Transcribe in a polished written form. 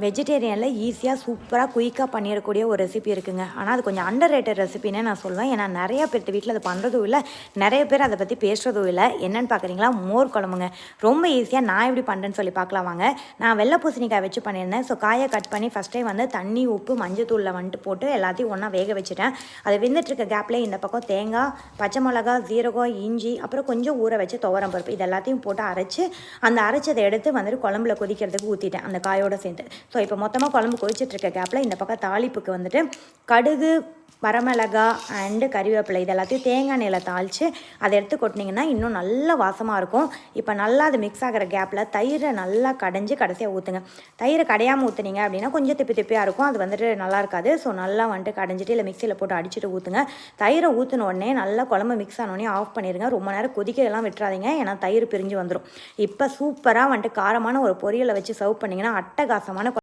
வெஜிடேரியனில் ஈஸியாக சூப்பராக குயிக்காக பண்ணிடக்கூடிய ஒரு ரெசிபி இருக்குங்க. ஆனால் அது கொஞ்சம் அண்டர் ரேட்டட் ரெசிபின்னு நான் சொல்லுவேன். ஏன்னா நிறையா பேர்த்து வீட்டில் அதை பண்ணுறதும் இல்லை, நிறைய பேர் அதை பற்றி பேசுகிறதும் இல்லை. என்னென்னு பார்க்குறீங்களா? மோர் குழம்புங்க. ரொம்ப ஈஸியாக நான் எப்படி பண்ணுறேன்னு சொல்லி பார்க்கலாம் வாங்க. நான் வெள்ளை பூசணிக்காய் வச்சு பண்ணியிருந்தேன். ஸோ காயை கட் பண்ணி ஃபஸ்ட் டைம் வந்து தண்ணி, உப்பு, மஞ்சத்தூளில் வந்துட்டு போட்டு எல்லாத்தையும் ஒன்றா வேக வச்சுட்டேன். அது வெந்துட்டுருக்க கேப்லேயே இந்த பக்கம் தேங்காய், பச்சை மிளகா, ஜீரகம், இஞ்சி, அப்புறம் கொஞ்சம் ஊற வச்சு துவரம் பருப்பு இது எல்லாத்தையும் போட்டு அரைச்சி அந்த அரைச்சதை எடுத்து வந்துட்டு குழம்புல கொதிக்கிறதுக்கு ஊற்றிட்டேன் அந்த காயோடு சேர்த்து. ஸோ இப்போ மொத்தமாக குழம்பு கொதிச்சிட்ருக்க கேப்பில் இந்த பக்கம் தாளிப்புக்கு வந்துட்டு கடுகு, வரமிளகா அண்டு கறிவேப்பிலை இது எல்லாத்தையும் தேங்காய் எண்ணெயில் தாளித்து அதை எடுத்து கொட்டினீங்கன்னா இன்னும் நல்ல வாசமாக இருக்கும். இப்போ நல்லா அது மிக்ஸ் ஆகிற கேப்பில் தயிரை நல்லா கடைஞ்சி கடைசியாக ஊற்றுங்க. தயிரை கடையாமல் ஊற்றுனீங்க அப்படின்னா கொஞ்சம் திப்பி திப்பியாக இருக்கும், அது வந்துட்டு நல்லா இருக்காது. ஸோ நல்லா வந்துட்டு கடைஞ்சிட்டு இல்லை மிக்சியில் போட்டு அடிச்சுட்டு ஊற்றுங்க. தயிரை ஊற்றின உடனே நல்லா குழம்பு மிக்ஸ் ஆனோடனே ஆஃப் பண்ணிடுங்க. ரொம்ப நேரம் கொதிக்கலாம் விட்டுறாதீங்க, ஏன்னா தயிர் பிரிஞ்சு வந்துடும். இப்போ சூப்பராக வந்துட்டு காரமான ஒரு பொரியலை வச்சு சர்வ் பண்ணிங்கன்னா அட்டகாசமான